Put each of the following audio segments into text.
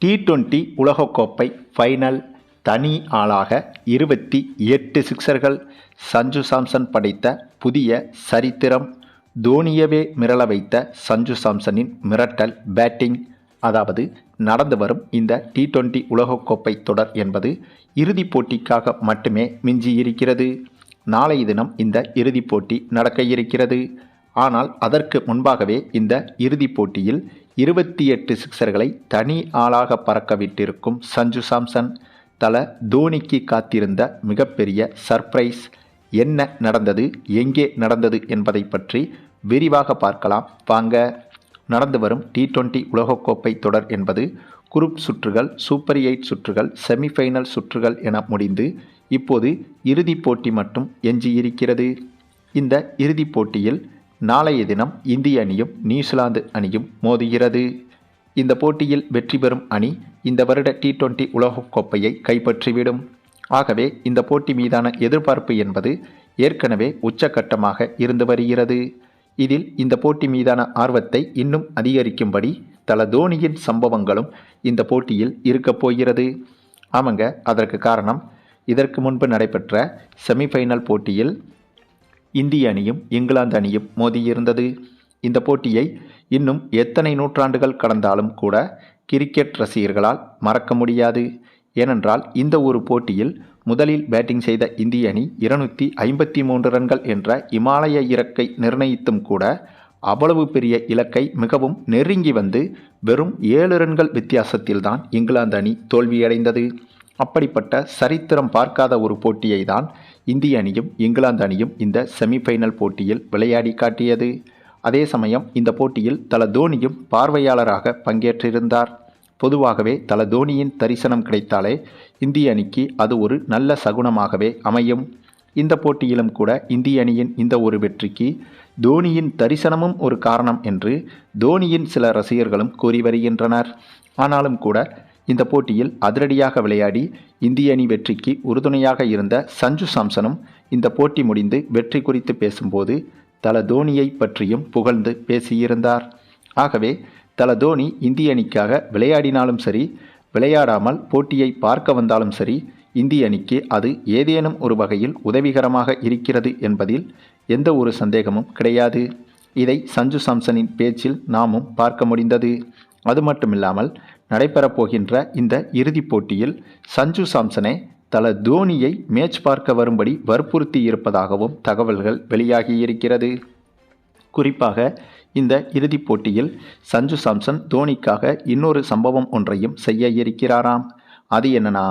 T20 உலகக்கோப்பை final தனி ஆளாக 28 சிக்சர்கள் சஞ்சு சாம்சன் படைத்த புதிய சரித்திரம். தோனியவே மிரள வைத்த சஞ்சு சாம்சனின் மிரட்டல் பேட்டிங். அதாவது நடந்து வரும் இந்த T20 உலகக்கோப்பை தொடர் என்பது இறுதிப் போட்டிக்காக மட்டுமே மிஞ்சியிருக்கிறது. நாளைய தினம் இந்த இறுதிப் போட்டி நடக்க இருக்கிறது. ஆனால் அதற்கு முன்பாகவே இந்த இறுதிப் போட்டியில் 28 சிக்சர்களை தனி ஆளாக பறக்கவிட்டிருக்கும் சஞ்சு சாம்சன். தோனிக்கு காத்திருந்த மிகப்பெரிய சர்ப்ரைஸ் என்ன நடந்தது, எங்கே நடந்தது என்பதை பற்றி விரிவாக பார்க்கலாம் வாங்க. நடந்து வரும் T20 உலகக்கோப்பை தொடர் என்பது குரூப் சுற்றுகள், சூப்பர் 8 சுற்றுகள், செமிஃபைனல் சுற்றுகள் என முடிந்து இப்போது இறுதிப் போட்டி மட்டும் எஞ்சியிருக்கிறது. இந்த இறுதிப் போட்டியில் நாளைய தினம் இந்திய அணியும் நியூசிலாந்து அணியும் மோதுகிறது. இந்த போட்டியில் வெற்றி பெறும் அணி இந்த வருட T20 உலகக்கோப்பையை கைப்பற்றிவிடும். ஆகவே இந்த போட்டி மீதான எதிர்பார்ப்பு என்பது ஏற்கனவே உச்சக்கட்டமாக இருந்து வருகிறது. இதில் இந்த போட்டி மீதான ஆர்வத்தை இன்னும் அதிகரிக்கும்படி தோனியின் சம்பவங்களும் இந்த போட்டியில் இருக்கப் போகிறது. ஆமாங்க, அதற்கு காரணம் இதற்கு முன்பு நடைபெற்ற செமிஃபைனல் போட்டியில் இந்திய அணியும் இங்கிலாந்து அணியும் மோதியிருந்தது. இந்த போட்டியை இன்னும் எத்தனை நூற்றாண்டுகள் கடந்தாலும் கூட கிரிக்கெட் ரசிகர்களால் மறக்க முடியாது. ஏனென்றால் இந்த ஒரு போட்டியில் முதலில் பேட்டிங் செய்த இந்திய அணி 253 ரன்கள் என்ற இமாலய இலக்கை நிர்ணயித்தும் கூட அவ்வளவு பெரிய இலக்கை மிகவும் நெருங்கி வந்து வெறும் 7 ரன்கள் வித்தியாசத்தில்தான் இங்கிலாந்து அணி தோல்வியடைந்தது. அப்படிப்பட்ட சரித்திரம் பார்க்காத ஒரு போட்டியை தான் இந்திய அணியும் இங்கிலாந்து அணியும் இந்த செமிஃபைனல் போட்டியில் விளையாடி காட்டியது. அதே சமயம் இந்த போட்டியில் தோனியும் பார்வையாளராக பங்கேற்றிருந்தார். பொதுவாகவே தோனியின் தரிசனம் கிடைத்தாலே இந்திய அணிக்கு அது ஒரு நல்ல சகுனமாகவே அமையும். இந்த போட்டியிலும் கூட இந்திய அணியின் இந்த ஒரு வெற்றிக்கு தோனியின் தரிசனமும் ஒரு காரணம் என்று தோனியின் சில ரசிகர்களும் கூறி வருகின்றனர். ஆனாலும் கூட இந்த போட்டியில் அதிரடியாக விளையாடி இந்திய அணி வெற்றிக்கு உறுதுணையாக இருந்த சஞ்சு சாம்சனும் இந்த போட்டி முடிந்து வெற்றி குறித்து பேசும்போது தோனியை பற்றியும் புகழ்ந்து பேசியிருந்தார். ஆகவே தோனி இந்திய அணிக்காக விளையாடினாலும் சரி, விளையாடாமல் போட்டியை பார்க்க வந்தாலும் சரி, இந்திய அணிக்கு அது ஏதேனும் ஒரு வகையில் உதவிகரமாக இருக்கிறது என்பதில் எந்த ஒரு சந்தேகமும் கிடையாது. இதை சஞ்சு சாம்சனின் பேச்சில் நாமும் பார்க்க முடிந்தது. அது மட்டுமில்லாமல் நடைபெறப் போகின்ற இந்த இறுதிப் போட்டியில் சஞ்சு சாம்சனே தோனியை மேட்ச் பார்க்க வரும்படி வற்புறுத்தி இருப்பதாகவும் தகவல்கள் வெளியாகியிருக்கிறது. குறிப்பாக இந்த இறுதிப் போட்டியில் சஞ்சு சாம்சன் தோனிக்காக இன்னொரு சம்பவம் ஒன்றையும் செய்ய இருக்கிறாராம். அது என்னன்னா,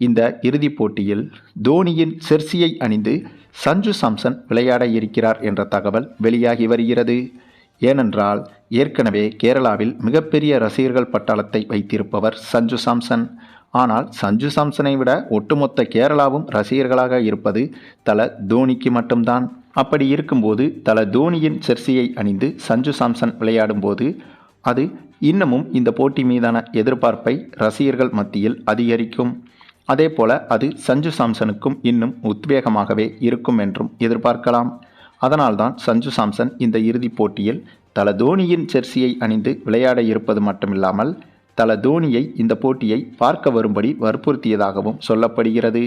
இந்த இறுதிப் போட்டியில் தோனியின் ஜெர்சியை அணிந்து சஞ்சு சாம்சன் விளையாட இருக்கிறார் என்ற தகவல் வெளியாகி வருகிறது. ஏனென்றால் ஏற்கனவே கேரளாவில் மிகப்பெரிய ரசிகர்கள் பட்டாளத்தை வைத்திருப்பவர் சஞ்சு சாம்சன். ஆனால் சஞ்சு சாம்சனை விட ஒட்டுமொத்த கேரளாவும் ரசிகர்களாக இருப்பது தோனிக்கு மட்டும்தான். அப்படி இருக்கும்போது தோனியின் ஜெர்சியை அணிந்து சஞ்சு சாம்சன் விளையாடும்போது அது இன்னமும் இந்த போட்டி மீதான எதிர்பார்ப்பை ரசிகர்கள் மத்தியில் அதிகரிக்கும். அதே போல அது சஞ்சு சாம்சனுக்கும் இன்னும் உத்வேகமாகவே இருக்கும் என்றும் எதிர்பார்க்கலாம். அதனால்தான் சஞ்சு சாம்சன் இந்த இறுதிப் போட்டியில் தோனியின் ஜெர்சியை அணிந்து விளையாட இருப்பது மட்டுமில்லாமல் தோனியை இந்த போட்டியை பார்க்க வரும்படி வற்புறுத்தியதாகவும் சொல்லப்படுகிறது.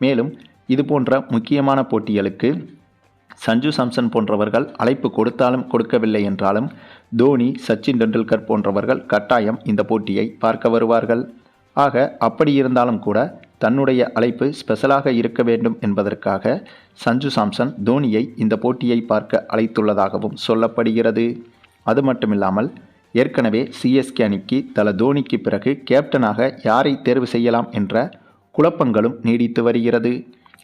மேலும் இதுபோன்ற முக்கியமான போட்டிகளுக்கு சஞ்சு சாம்சன் போன்றவர்கள் அழைப்பு கொடுத்தாலும் கொடுக்கவில்லை என்றாலும் தோனி, சச்சின் டெண்டுல்கர் போன்றவர்கள் கட்டாயம் இந்த போட்டியை பார்க்க வருவார்கள். ஆக அப்படி இருந்தாலும் கூட தன்னுடைய அழைப்பு ஸ்பெஷலாக இருக்க வேண்டும் என்பதற்காக சஞ்சு சாம்சன் தோனியை இந்த போட்டியை பார்க்க அழைத்துள்ளதாகவும் சொல்லப்படுகிறது. அது மட்டுமில்லாமல் ஏற்கனவே சிஎஸ்கே அணிக்கு தோனிக்கு பிறகு கேப்டனாக யாரை தேர்வு செய்யலாம் என்ற குழப்பங்களும் நீடித்து வருகிறது.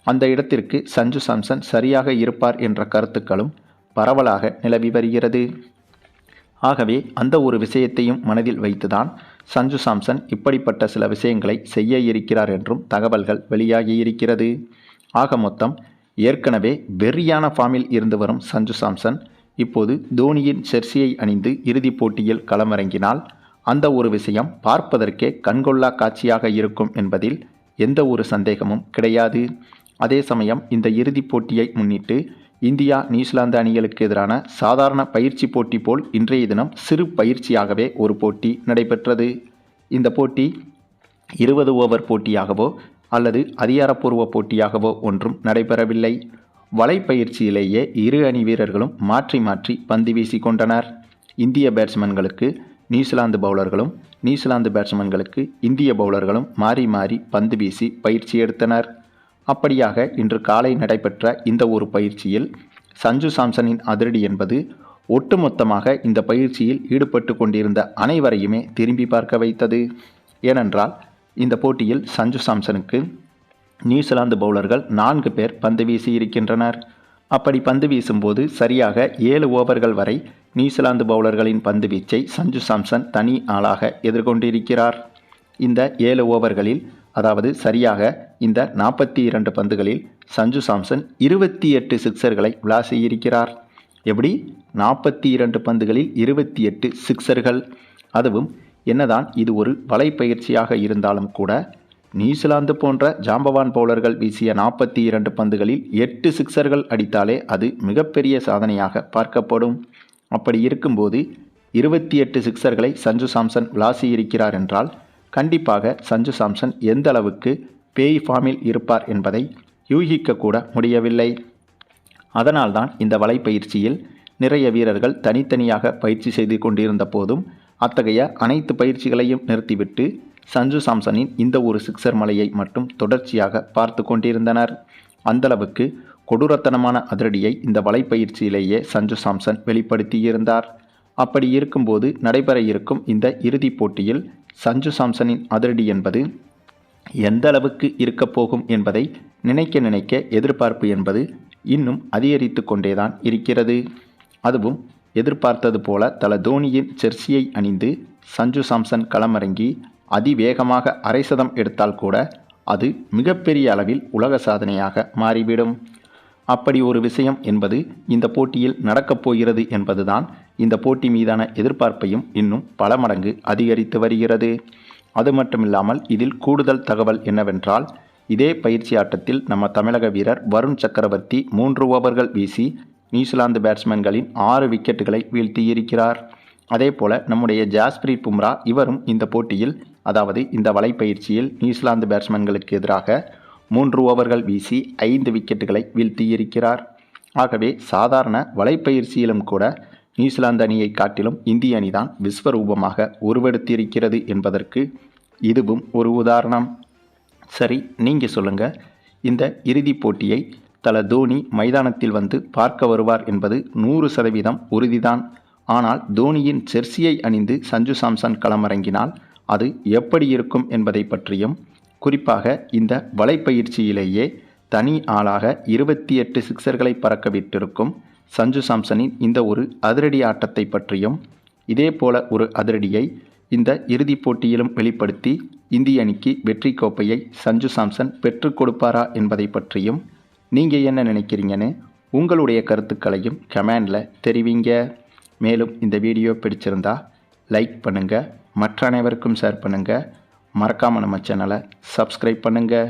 அந்த இடத்திற்கு சஞ்சு சாம்சன் சரியாக இருப்பார் என்ற கருத்துக்களும் பரவலாக நிலவி வருகிறது. ஆகவே அந்த ஒரு விஷயத்தையும் மனதில் வைத்துதான் சஞ்சு சாம்சன் இப்படிப்பட்ட சில விஷயங்களை செய்ய இருக்கிறார் என்றும் தகவல்கள் வெளியாகியிருக்கிறது. ஆக மொத்தம் ஏற்கனவே வெறியான ஃபார்மில் இருந்து வரும் சஞ்சு சாம்சன் இப்போது தோனியின் ஜெர்சியை அணிந்து இறுதிப் போட்டியில் களமிறங்கினால் அந்த ஒரு விஷயம் பார்ப்பதற்கே கண்கொள்ளா காட்சியாக இருக்கும் என்பதில் எந்த ஒரு சந்தேகமும் கிடையாது. அதே சமயம் இந்த இறுதிப் போட்டியை முன்னிட்டு இந்தியா நியூசிலாந்து அணிகளுக்கு எதிரான சாதாரண பயிற்சி போட்டி போல் இன்றைய தினம் சிறு பயிற்சியாகவே ஒரு போட்டி நடைபெற்றது. இந்த போட்டி 20 ஓவர் போட்டியாகவோ அல்லது அதிகாரப்பூர்வ போட்டியாகவோ ஒன்றும் நடைபெறவில்லை. வலைப்பயிற்சியிலேயே இரு அணி வீரர்களும் மாற்றி மாற்றி பந்து வீசி கொண்டனர். இந்திய பேட்ஸ்மேன்களுக்கு நியூசிலாந்து பவுலர்களும், நியூசிலாந்து பேட்ஸ்மேன்களுக்கு இந்திய பவுலர்களும் மாறி மாறி பந்து வீசி பயிற்சி எடுத்தனர். அப்படியாக இன்று காலை நடைபெற்ற இந்த ஒரு பயிற்சியில் சஞ்சு சாம்சனின் அதிரடி என்பது ஒட்டுமொத்தமாக இந்த பயிற்சியில் ஈடுபட்டு கொண்டிருந்த அனைவரையுமே திரும்பி பார்க்க வைத்தது. ஏனென்றால் இந்த போட்டியில் சஞ்சு சாம்சனுக்கு நியூசிலாந்து பவுலர்கள் 4 பேர் பந்து வீசி இருக்கின்றனர். அப்படி பந்து வீசும்போது சரியாக 7 ஓவர்கள் வரை நியூசிலாந்து பவுலர்களின் பந்து வீச்சை சஞ்சு சாம்சன் தனி ஆளாக எதிர்கொண்டிருக்கிறார். இந்த 7 ஓவர்களில், அதாவது சரியாக இந்த 42 பந்துகளில் சஞ்சு சாம்சன் 28 சிக்சர்களை விளாசியிருக்கிறார். எப்படி? 42 பந்துகளில் 28 சிக்சர்கள். அதுவும் என்னதான் இது ஒரு வலைப்பயிற்சியாக இருந்தாலும் கூட நியூசிலாந்து போன்ற ஜாம்பவான் பவுலர்கள் வீசிய 42 பந்துகளில் 8 சிக்சர்கள் அடித்தாலே அது மிகப்பெரிய சாதனையாக பார்க்கப்படும். அப்படி இருக்கும்போது 28 சிக்சர்களை சஞ்சு சாம்சன் விளாசியிருக்கிறார் என்றால் கண்டிப்பாக சஞ்சு சாம்சன் எந்த அளவுக்கு பேய் ஃபார்மில் இருப்பார் என்பதை யூகிக்கக்கூட முடியவில்லை. அதனால்தான் இந்த வலைப்பயிற்சியில் நிறைய வீரர்கள் தனித்தனியாக பயிற்சி செய்து கொண்டிருந்த போதும் அத்தகைய அனைத்து பயிற்சிகளையும் நிறுத்திவிட்டு சஞ்சு சாம்சனின் இந்த ஒரு சிக்சர் மலையை மட்டும் தொடர்ச்சியாக பார்த்து கொண்டிருந்தனர். அந்தளவுக்கு கொடூரத்தனமான அதிரடியை இந்த வலைப்பயிற்சியிலேயே சஞ்சு சாம்சன் வெளிப்படுத்தியிருந்தார். அப்படி இருக்கும்போது நடைபெற இருக்கும் இந்த இறுதிப் போட்டியில் சஞ்சு சாம்சனின் அதிரடி என்பது எந்த அளவுக்கு இருக்கப் போகும் என்பதை நினைக்க நினைக்க எதிர்பார்ப்பு என்பது இன்னும் அதிகரித்து கொண்டேதான் இருக்கிறது. அதுவும் எதிர்பார்த்தது போல தல தோனியின் ஜெர்சியை அணிந்து சஞ்சு சாம்சன் களமிறங்கி அதிவேகமாக அரை சதம் எடுத்தால் கூட அது மிகப்பெரிய அளவில் உலக சாதனையாக மாறிவிடும். அப்படி ஒரு விஷயம் என்பது இந்த போட்டியில் நடக்கப் போகிறது என்பதுதான் இந்த போட்டி மீதான எதிர்பார்ப்பையும் இன்னும் பல மடங்கு அதிகரித்து வருகிறது. அது மட்டுமில்லாமல் இதில் கூடுதல் தகவல் என்னவென்றால், இதே பயிற்சி ஆட்டத்தில் நம்ம தமிழக வீரர் வருண் சக்கரவர்த்தி 3 ஓவர்கள் வீசி நியூசிலாந்து பேட்ஸ்மேன்களின் 6 விக்கெட்டுகளை வீழ்த்தியிருக்கிறார். அதே போல நம்முடைய ஜாஸ்பிரீத் பும்ரா இவரும் இந்த போட்டியில், அதாவது இந்த வலைப்பயிற்சியில் நியூசிலாந்து பேட்ஸ்மேன்களுக்கு எதிராக 3 ஓவர்கள் வீசி 5 விக்கெட்டுகளை வீழ்த்தியிருக்கிறார். ஆகவே சாதாரண வலைப்பயிற்சியிலும் கூட நியூசிலாந்து அணியை காட்டிலும் இந்திய அணிதான் விஸ்வரூபமாக உருவெடுத்திருக்கிறது என்பதற்கு இதுவும் ஒரு உதாரணம். சரி, நீங்கள் சொல்லுங்கள், இந்த இறுதிப் போட்டியை தல தோனி மைதானத்தில் வந்து பார்க்க வருவார் என்பது 100% உறுதிதான். ஆனால் தோனியின் ஜெர்சியை அணிந்து சஞ்சு சாம்சன் களமிறங்கினால் அது எப்படி இருக்கும் என்பதை பற்றியும், குறிப்பாக இந்த வலைப்பயிற்சியிலேயே தனி ஆளாக 28 சிக்சர்களை பறக்க விட்டிருக்கும் சஞ்சு சாம்சனின் இந்த ஒரு அதிரடி ஆட்டத்தை பற்றியும், இதே போல ஒரு அதிரடியை இந்த இறுதிப் போட்டியிலும் வெளிப்படுத்தி இந்திய அணிக்கு வெற்றி கோப்பையை சஞ்சு சாம்சன் பெற்றுக் கொடுப்பாரா என்பதை பற்றியும் நீங்கள் என்ன நினைக்கிறீங்கன்னு உங்களுடைய கருத்துக்களையும் கமெண்டில் தெரிவிங்க. மேலும் இந்த வீடியோ பிடிச்சிருந்தா லைக் பண்ணுங்கள், மற்ற அனைவருக்கும் ஷேர் பண்ணுங்கள், மறக்காமல் நம்ம சேனலை சப்ஸ்கிரைப் பண்ணுங்கள்.